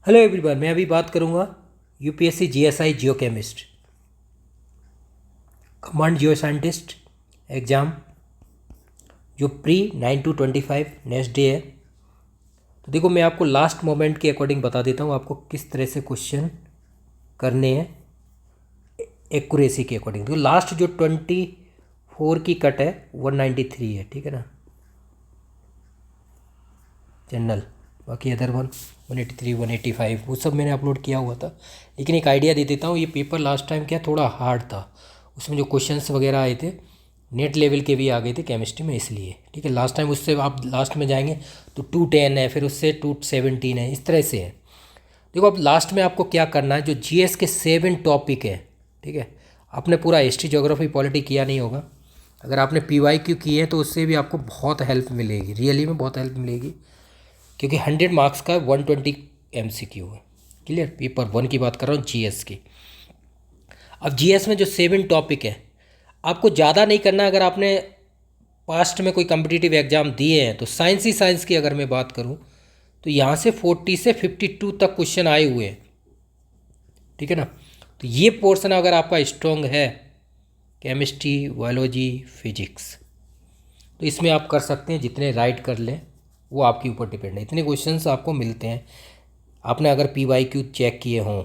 Hello everyone, मैं अभी बात करूंगा UPSC GSI geochemist combined geoscientist exam जो प्री 9 to 25 नेक्स्ट डे है। तो देखो, मैं आपको लास्ट मोमेंट के अकॉर्डिंग बता देता हूँ आपको किस तरह से क्वेश्चन करने हैं एक्यूरेसी के अकॉर्डिंग। तो लास्ट जो 24 की कट है 193 है, ठीक है ना, जनरल। बाकी अदर 183 185 वो सब मैंने अपलोड किया हुआ था। लेकिन एक आइडिया दे देता हूँ, ये पेपर लास्ट टाइम क्या थोड़ा हार्ड था, उसमें जो क्वेश्चंस वगैरह आए थे नेट लेवल के भी आ गए थे केमिस्ट्री में, इसलिए ठीक है। लास्ट टाइम उससे आप लास्ट में जाएंगे तो 210 है, फिर उससे 217 है, इस तरह से है। देखो, अब लास्ट में आपको क्या करना है, जो जीएस के 7 टॉपिक है, ठीक है। आपने पूरा हिस्ट्री ज्योग्राफी पॉलिटी किया नहीं होगा, अगर आपने पीवाईक्यू किए हैं तो उससे भी आपको बहुत हेल्प मिलेगी, रियली में बहुत हेल्प मिलेगी, क्योंकि 100 मार्क्स का 120 एमसीक्यू है। क्लियर, पेपर 1 की बात कर रहा हूँ, जीएस की। अब जीएस में जो 7 टॉपिक है आपको ज़्यादा नहीं करना। अगर आपने पास्ट में कोई कम्पिटिटिव एग्जाम दिए हैं तो साइंस ही साइंस की अगर मैं बात करूँ तो यहाँ से 40 से 52 तक क्वेश्चन आए हुए हैं, ठीक है ना। तो ये पोर्शन अगर आपका स्ट्रॉन्ग है, केमिस्ट्री बायोलॉजी फिजिक्स, तो इसमें आप कर सकते हैं, जितने राइट कर लें वो आपके ऊपर डिपेंड है। इतने क्वेश्चंस आपको मिलते हैं। आपने अगर पीवाईक्यू चेक किए हों,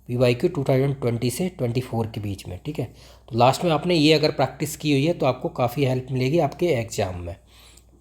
पीवाईक्यू 2020 से 24 के बीच में, ठीक है, तो लास्ट में आपने ये अगर प्रैक्टिस की हुई है तो आपको काफ़ी हेल्प मिलेगी आपके एग्ज़ाम में,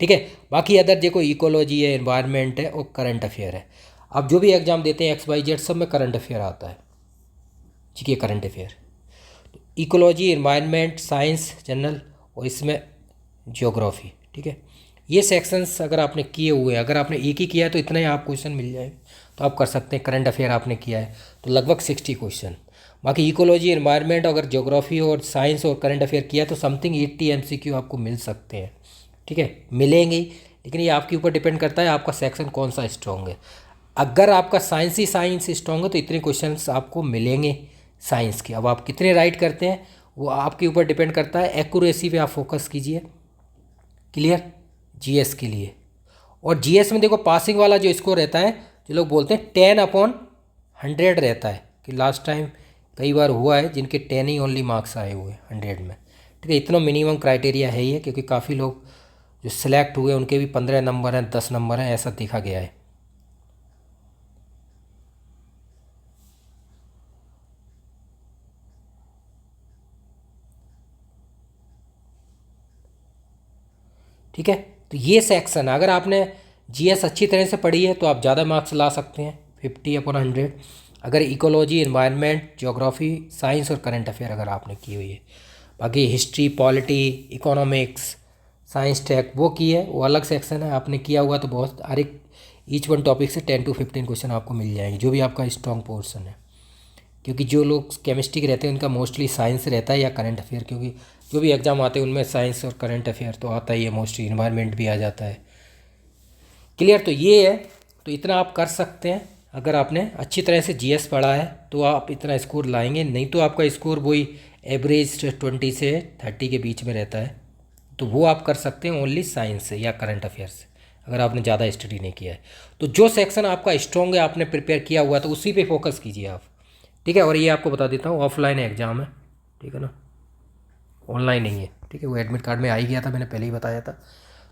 ठीक है। बाकी अदर देखो, इकोलॉजी है, एनवायरनमेंट है और करंट अफेयर है। आप जो भी एग्ज़ाम देते हैं XYZ सब में करंट अफेयर आता है, ठीक है, current affair. Ecology, environment, science general और इसमें ज्योग्राफी, ठीक है। ये सेक्शंस अगर आपने किए हुए हैं, अगर आपने एक ही किया है तो इतना ही आप क्वेश्चन मिल जाए तो आप कर सकते हैं। करंट अफेयर आपने किया है तो लगभग 60 क्वेश्चन। बाकी इकोलॉजी, एनवायरनमेंट, अगर ज्योग्राफी और साइंस और करंट अफेयर किया तो समथिंग 80 MCQ आपको मिल सकते हैं, ठीक है, मिलेंगे ही। लेकिन ये आपके ऊपर डिपेंड करता है आपका सेक्शन कौन सा स्ट्रॉन्ग है। अगर आपका साइंस ही साइंस स्ट्रॉन्ग है तो इतने क्वेश्चन आपको मिलेंगे साइंस के। अब आप कितने राइट करते हैं वो आपके ऊपर डिपेंड करता है। एक्यूरेसी पे आप फोकस कीजिए। क्लियर, जीएस के लिए। और जीएस में देखो, पासिंग वाला जो स्कोर रहता है, जो लोग बोलते हैं 10/100 रहता है, कि लास्ट टाइम कई बार हुआ है जिनके 10 ही ओनली मार्क्स आए हुए 100 में, ठीक है। इतना मिनिमम क्राइटेरिया है ही है, क्योंकि काफ़ी लोग जो सिलेक्ट हुए उनके भी 15 नंबर हैं, 10 नंबर हैं, ऐसा देखा गया है। ठीक है, तो ये सेक्शन अगर आपने जीएस अच्छी तरह से पढ़ी है तो आप ज़्यादा मार्क्स ला सकते हैं, 50/100। अगर इकोलॉजी, एनवायरनमेंट, ज्योग्राफी, साइंस और करंट अफेयर अगर आपने की हुई है। बाकी history, polity, economics, science tech वो की है, वो अलग सेक्शन है। आपने किया हुआ तो बहुत, हर एक ईच वन टॉपिक से 10 to 15 क्वेश्चन आपको मिल जाएंगे, जो भी आपका स्ट्रॉन्ग पोर्सन है। क्योंकि जो लोग केमिस्ट्री के रहते हैं उनका मोस्टली साइंस रहता है या करंट अफेयर, क्योंकि जो भी एग्ज़ाम आते हैं उनमें साइंस और करंट अफेयर तो आता ही है, मोस्टली इन्वायरमेंट भी आ जाता है। क्लियर, तो ये है। तो इतना आप कर सकते हैं। अगर आपने अच्छी तरह से जीएस पढ़ा है तो आप इतना स्कोर लाएंगे, नहीं तो आपका स्कोर वही एवरेज 20 से 30 के बीच में रहता है। तो वो आप कर सकते हैं ओनली साइंस से या करंट अफेयर से, अगर आपने ज़्यादा स्टडी नहीं किया है। तो जो सेक्शन आपका स्ट्रॉन्ग है, आपने प्रिपेयर किया हुआ है, तो उसी पे फोकस कीजिए आप, ठीक है। और ये आपको बता देता हूँ, ऑफलाइन एग्ज़ाम है, ठीक है ना, ऑनलाइन नहीं है, ठीक है। वो एडमिट कार्ड में आ ही गया था, मैंने पहले ही बताया था।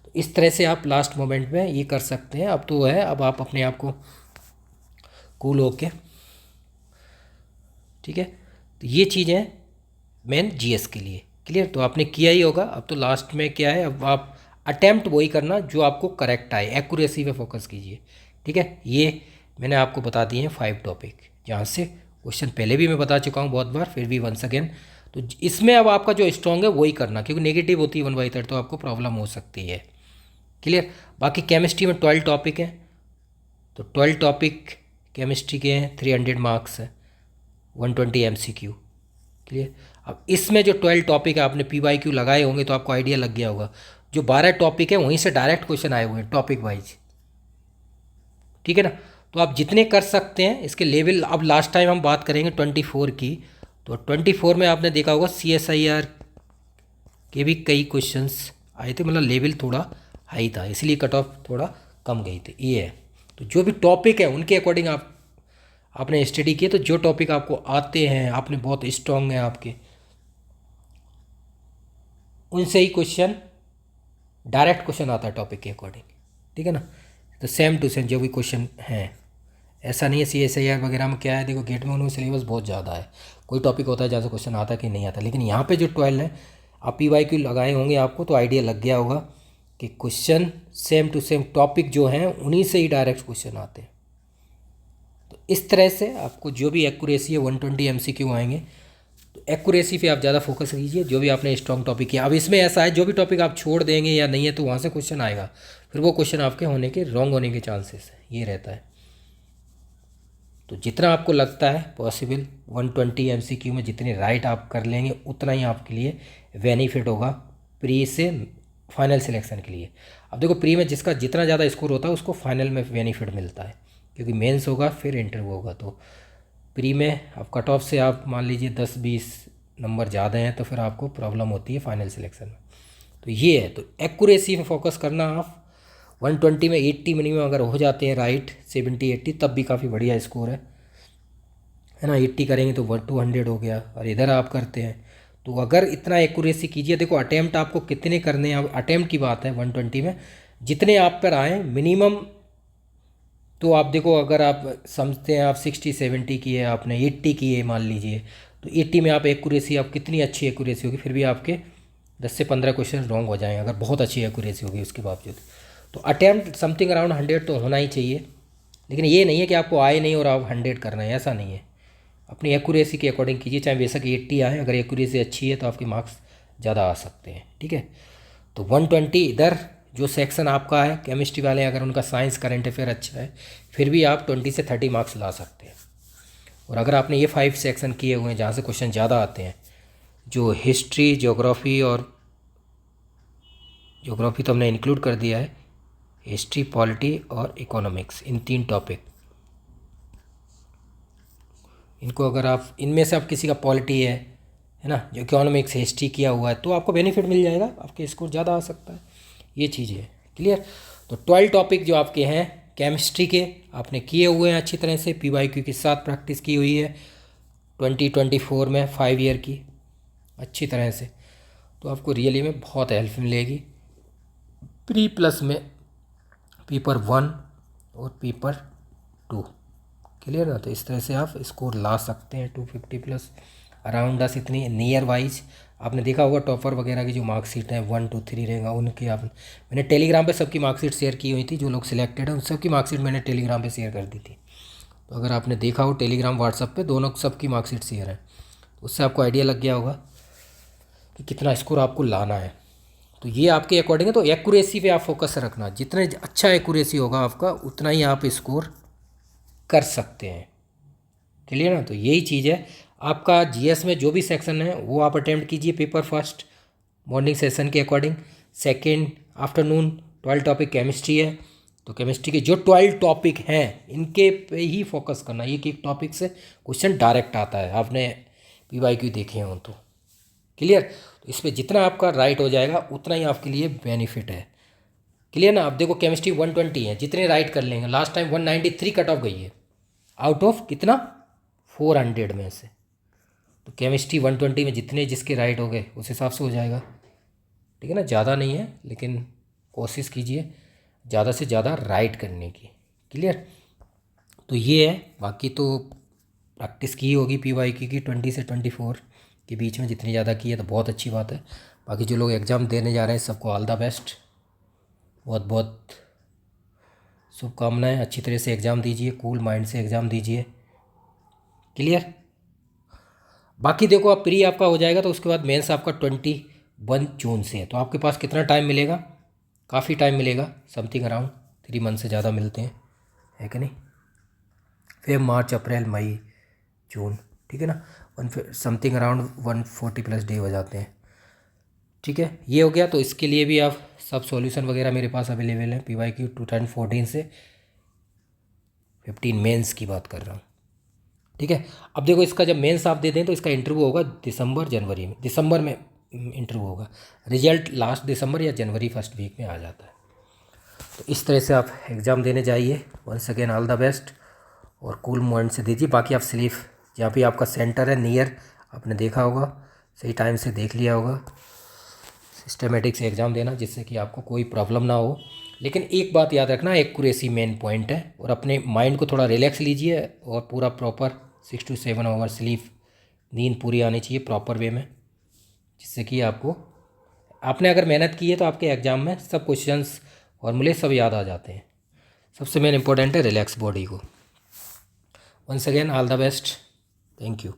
तो इस तरह से आप लास्ट मोमेंट में ये कर सकते हैं। अब तो है, अब आप अपने आप को कूल होके, ठीक है। तो ये चीज़ है मेन जीएस के लिए। क्लियर, तो आपने किया ही होगा। अब तो लास्ट में क्या है, अब आप अटेम्प्ट वही करना जो आपको करेक्ट आए, एक्यूरेसी पे फोकस कीजिए, ठीक है। ये मैंने आपको बता दिए हैं 5 टॉपिक, जहाँ से क्वेश्चन पहले भी मैं बता चुका हूँ बहुत बार, फिर भी वंस अगेन। तो इसमें अब आपका जो स्ट्रॉन्ग है वही करना, क्योंकि नेगेटिव होती है 1/3 तो आपको प्रॉब्लम हो सकती है। क्लियर, बाकी केमिस्ट्री में 12 टॉपिक हैं, तो 12 टॉपिक केमिस्ट्री के हैं, 300 मार्क्स है, 120 MCQ। क्लियर, अब इसमें जो 12 टॉपिक है, आपने PYQ लगाए होंगे तो आपको आइडिया लग गया होगा। जो 12 टॉपिक है वहीं से डायरेक्ट क्वेश्चन आए हुए हैं टॉपिक वाइज, ठीक है ना। तो आप जितने कर सकते हैं इसके लेवल। अब लास्ट टाइम हम बात करेंगे 24 की, तो 24 में आपने देखा होगा CSIR के भी कई क्वेश्चंस आए थे, मतलब लेवल थोड़ा हाई था, इसलिए कट ऑफ थोड़ा कम गई थी, ये है। तो जो भी टॉपिक है उनके अकॉर्डिंग आप आपने स्टडी किए तो जो टॉपिक आपको आते हैं, आपने बहुत स्ट्रांग है आपके, उनसे ही क्वेश्चन, डायरेक्ट क्वेश्चन आता है टॉपिक के अकॉर्डिंग, ठीक है ना। तो सेम टू सेम जो भी क्वेश्चन हैं, ऐसा नहीं है CSIR वगैरह में क्या है, देखो गेट में उनमें सिलेबस बहुत ज़्यादा है, कोई टॉपिक होता है जहाँ से क्वेश्चन आता है कि नहीं आता, लेकिन यहाँ पे जो 12 है, आप PYQ लगाए होंगे आपको तो आइडिया लग गया होगा कि question same to same topic जो हैं उन्हीं से ही डायरेक्ट क्वेश्चन आते हैं। तो इस तरह से आपको जो भी एक्यूरेसी है 120 MCQ आएंगे, तो एक्यूरेसी पे आप ज़्यादा फोकस कीजिए, जो भी आपने स्ट्रॉन्ग टॉपिक किया। अब इसमें ऐसा है जो भी टॉपिक आप छोड़ देंगे या नहीं है तो वहाँ से क्वेश्चन आएगा, फिर वो क्वेश्चन आपके होने के रॉन्ग होने के चांसेस है, ये रहता है। तो जितना आपको लगता है पॉसिबल 120 MCQ में जितने राइट आप कर लेंगे उतना ही आपके लिए बेनिफिट होगा प्री से फाइनल सिलेक्शन के लिए। अब देखो प्री में जिसका जितना ज़्यादा स्कोर होता है उसको फाइनल में बेनिफिट मिलता है, क्योंकि मेंस होगा फिर इंटरव्यू होगा। तो प्री में अब कट ऑफ से आप मान लीजिए 10-20 नंबर ज़्यादा हैं तो फिर आपको प्रॉब्लम होती है फाइनल सिलेक्शन में। तो ये है, तो एक्यूरेसी में फोकस करना। आप 120 में 80 मिनिमम अगर हो जाते हैं राइट, 70-80 तब भी काफ़ी बढ़िया स्कोर है ना। 80 करेंगे तो 200 हो गया, और इधर आप करते हैं तो अगर इतना एक्यूरेसी कीजिए, देखो अटैम्प्ट आपको कितने करने हैं, अब अटैम्प्ट की बात है 120 में जितने आप पर आए मिनिमम। तो आप देखो अगर आप समझते हैं आप 60-70 की है, आपने 80 की है मान लीजिए, तो 80 में आप एक्यूरेसी, आप कितनी अच्छी एक्यूरेसी होगी, फिर भी आपके 10 से 15 क्वेश्चन रॉन्ग हो जाएंगे अगर बहुत अच्छी एक्यूरेसी होगी उसके बावजूद। तो अटैम्प्ट समथिंग अराउंड 100 तो होना ही चाहिए, लेकिन ये नहीं है कि आपको आए नहीं और आप 100 करना है, ऐसा नहीं है। अपनी एक्यूरेसी के अकॉर्डिंग कीजिए, चाहे बेशक 80 आए, अगर एक्यूरेसी अच्छी है तो आपके मार्क्स ज़्यादा आ सकते हैं, ठीक है। तो 120 इधर जो सेक्शन आपका है केमिस्ट्री वाले, अगर उनका साइंस करंट अफेयर अच्छा है फिर भी आप 20 से 30 मार्क्स ला सकते हैं। और अगर आपने ये 5 सेक्शन किए हुए हैं जहाँ से क्वेश्चन ज़्यादा आते हैं, जो हिस्ट्री, ज्योग्राफी, और ज्योग्राफी तो हमने इंक्लूड कर दिया है, हिस्ट्री, पॉलिटी और इकोनॉमिक्स, इन 3 टॉपिक, इनको अगर आप इनमें से आप किसी का पॉलिटी है ना, जो इकोनॉमिक्स हिस्ट्री किया हुआ है तो आपको बेनिफिट मिल जाएगा, आपके स्कोर ज़्यादा आ सकता है, ये चीज़ है क्लियर। तो 12 टॉपिक जो आपके हैं केमिस्ट्री के आपने किए हुए हैं अच्छी तरह से, PYQ के साथ प्रैक्टिस की हुई है 2024 में 5 ईयर की अच्छी तरह से, तो आपको रियली में बहुत हेल्प मिलेगी प्री प्लस में पेपर 1 और पेपर 2, क्लियर ना। तो इस तरह से आप स्कोर ला सकते हैं 250 प्लस अराउंड 10, इतनी नियर वाइज। आपने देखा होगा टॉपर वगैरह की जो मार्कशीट है 1 2 3 रहेगा उनकी, आप मैंने टेलीग्राम पे सबकी मार्कशीट शेयर की हुई थी, जो लोग सिलेक्टेड हैं उन सबकी मार्कशीट मैंने टेलीग्राम पे शेयर कर दी थी। तो अगर आपने देखा हो टेलीग्राम व्हाट्सअप पे दोनों सबकी मार्कशीट शेयर है, तो उससे आपको आइडिया लग गया होगा कि कितना स्कोर आपको लाना है। तो ये आपके अकॉर्डिंग है, तो एक्यूरेसी पे आप फोकस रखना, जितने अच्छा एक्यूरेसी होगा आपका उतना ही आप स्कोर कर सकते हैं, क्लियर ना। तो यही चीज़ है। आपका GS में जो भी सेक्शन है वो आप अटेम्प्ट कीजिए पेपर फर्स्ट मॉर्निंग सेशन के according, second afternoon 12 topic chemistry है, तो केमिस्ट्री के जो 12 टॉपिक हैं इनके पे ही फोकस करना, एक एक टॉपिक से क्वेश्चन डायरेक्ट आता है, आपने PYQ देखे हों तो क्लियर। तो इस पर जितना आपका राइट हो जाएगा उतना ही आपके लिए बेनिफिट है, क्लियर ना। अब देखो केमिस्ट्री 120 है, जितने राइट कर लेंगे, लास्ट टाइम 193 कट ऑफ गई है आउट ऑफ कितना 400 में से, तो केमिस्ट्री 120 में जितने जिसके राइट हो गए उस हिसाब से हो जाएगा, ठीक है ना। ज़्यादा नहीं है लेकिन कोशिश कीजिए ज़्यादा से ज़्यादा राइट करने की, क्लियर। तो ये है, बाकी तो प्रैक्टिस की होगी PYQ की 20 से 24 के बीच में, जितनी ज़्यादा की है तो बहुत अच्छी बात है। बाकी जो लोग एग्ज़ाम देने जा रहे हैं सबको ऑल द बेस्ट, बहुत बहुत शुभकामनाएं, अच्छी तरह से एग्ज़ाम दीजिए, कूल माइंड से एग्ज़ाम दीजिए, क्लियर। बाकी देखो अब प्री आपका हो जाएगा तो उसके बाद मेंस आपका 21 जून से है, तो आपके पास कितना टाइम मिलेगा, काफ़ी टाइम मिलेगा, समथिंग अराउंड 3 मंथ से ज़्यादा मिलते हैं, है कि नहीं। फिर मार्च, अप्रैल, मई, जून, ठीक है ना, समथिंग अराउंड 140 प्लस डे हो जाते हैं, ठीक है। ये हो गया, तो इसके लिए भी आप सब सॉल्यूशन वगैरह मेरे पास अवेलेबल है। PYQ 2014 से 15 मेंस की बात कर रहा हूँ, ठीक है। अब देखो इसका जब मेंस आप दे दें तो इसका इंटरव्यू होगा जनवरी में, दिसंबर में इंटरव्यू होगा, रिजल्ट लास्ट दिसंबर या जनवरी फर्स्ट वीक में आ जाता है। तो इस तरह से आप एग्ज़ाम देने जाइए। Once again all the best, और कूल मूवमेंट से दीजिए। बाकी आप स्लीप जहाँ पे आपका सेंटर है नियर, आपने देखा होगा, सही टाइम से देख लिया होगा। सिस्टमेटिक से एग्ज़ाम देना जिससे कि आपको कोई प्रॉब्लम ना हो। लेकिन एक बात याद रखना, एक्यूरेसी मेन पॉइंट है, और अपने माइंड को थोड़ा रिलैक्स लीजिए और पूरा प्रॉपर 6 to 7 आवर स्लीप, नींद पूरी आनी चाहिए प्रॉपर वे में, जिससे कि आपको, आपने अगर मेहनत की है तो आपके एग्ज़ाम में सब क्वेश्चंस फॉर्मूले सब याद आ जाते हैं। सबसे मेन इंपॉर्टेंट है रिलैक्स बॉडी को। Once again all the best, thank you.